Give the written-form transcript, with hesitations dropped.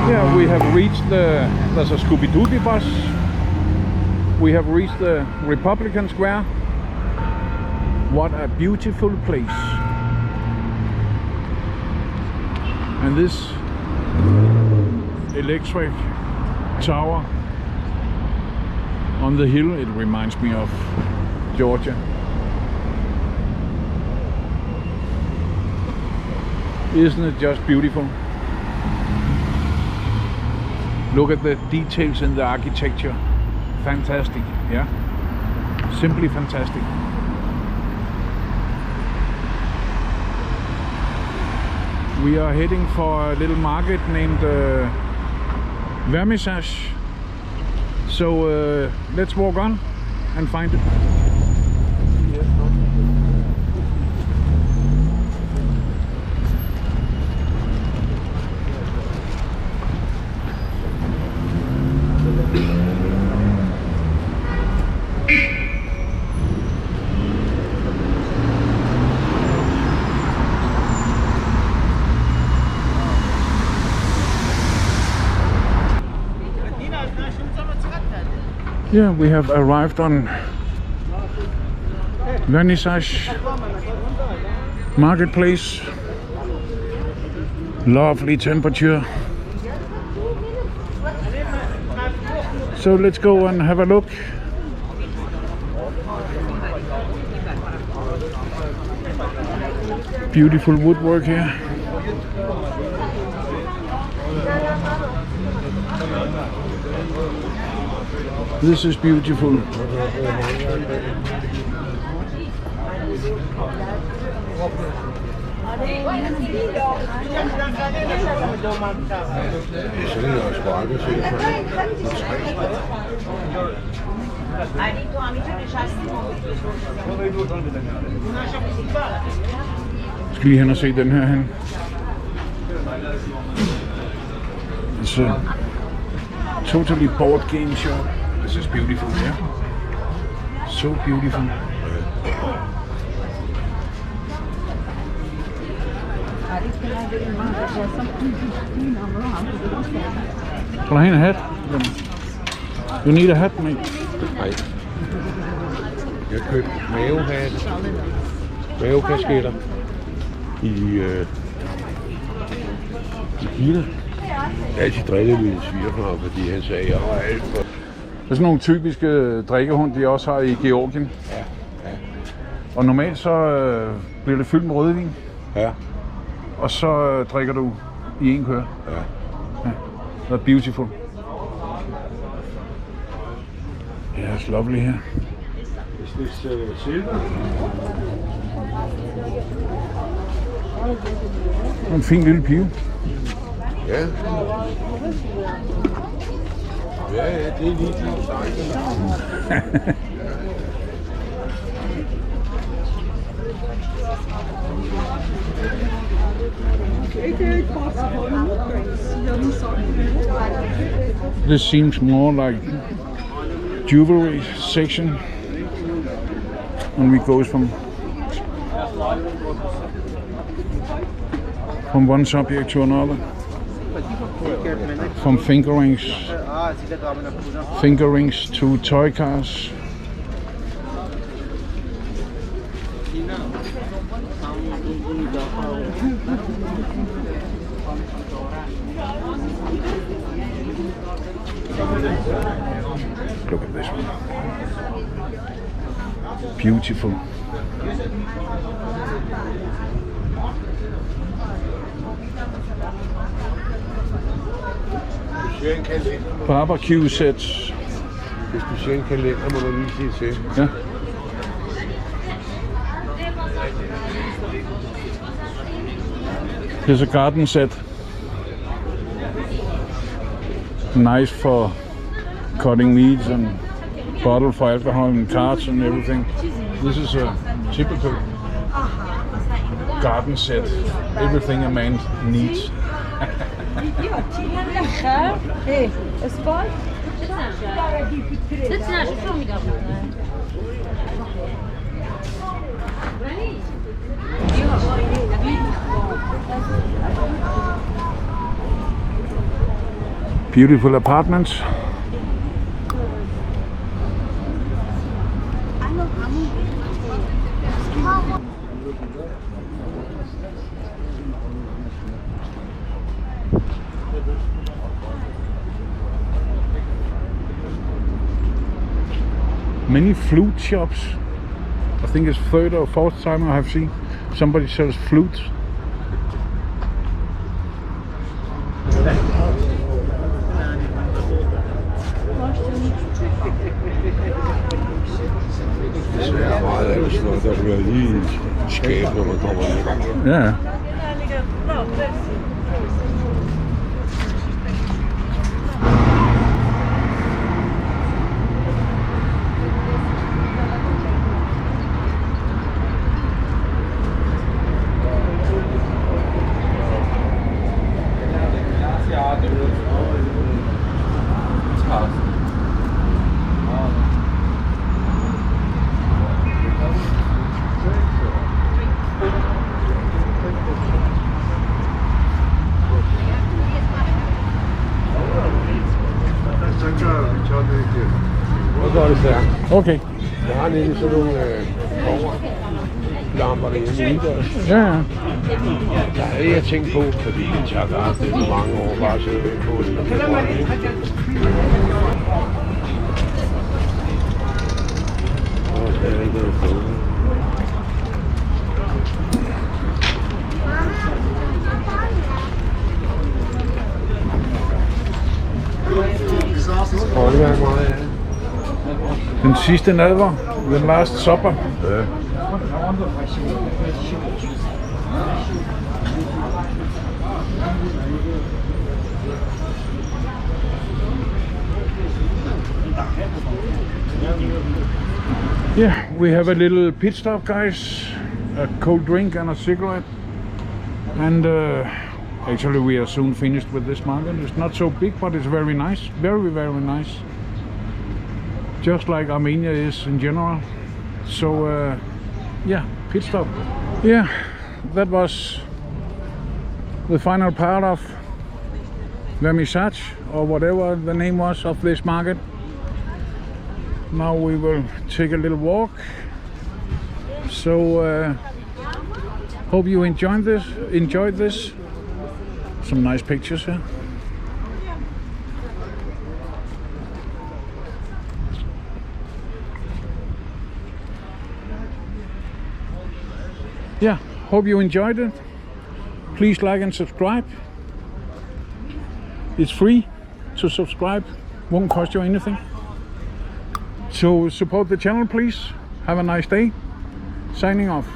Yeah, we have reached there's a Scooby-Doo bus. We have reached the Republican Square. What a beautiful place. And this electric tower on the hill, it reminds me of Georgia. Isn't it just beautiful? Look at the details in the architecture. Fantastic, yeah? Simply fantastic. We are heading for a little market named Vernissage. So let's walk on and find it. Yeah, we have arrived on Vernissage marketplace. Lovely temperature. So let's go and have a look. Beautiful woodwork here. This is beautiful. Skal lige hen og se den her hen. It's a totally board game shop. This is beautiful, yeah. So beautiful. Can I have a hat? You need a hat, mate. Nej. Jeg købte mavekasketter i Kina. Jeg har altid drillet min svigerfar, fordi han sagde, at jeg var alt for... Det er sådan nogle typiske drikkehund, de også har i Georgien. Ja, ja. Og normalt så bliver det fyldt med rødvin. Ja. Og så drikker du i en kør. Ja. Ja. Det er beautiful. Ja, it's lovely her. Is this silver? En fin lille pige. Ja. Ja, det er lige din sejt. This seems more like jewelry section, and we goes from one subject to another. From fingerings to toy cars. Look at this one. Beautiful. Barbecue sets. Hvis du ser en kalender, må du lige sige til. Ja. Here's a garden set. Nice for cutting weeds and bottle for alcohol and carts and everything. This is a typical garden set. Everything a man needs. Beautiful apartments. Many flute shops. I think it's third or fourth time I have seen somebody sells flutes. Det er meget af sådan noget, der bliver lige skæbt, når man kommer ind. Ja. Okay. Jeg har nemlig sådan nogle lamper derhjemme udendørs. Ja. Der havde jeg tænkt på, fordi det tager garanteret mange år bare at sidde på den. Og så er der ikke noget på. Den sidste nadver, the last supper. Ja. Yeah, we have a little pit stop, guys. A cold drink and a cigarette. And actually we are soon finished with this market. It's not so big, but it's very nice. Very, very nice. Just like Armenia is in general. So yeah, pit stop. Yeah, that was the final part of Vernissage, or whatever the name was of this market. Now we will take a little walk. So hope you enjoyed this. Some nice pictures here. Yeah, hope you enjoyed it. Please like and subscribe. It's free to subscribe, won't cost you anything. So support the channel, please. Have a nice day. Signing off.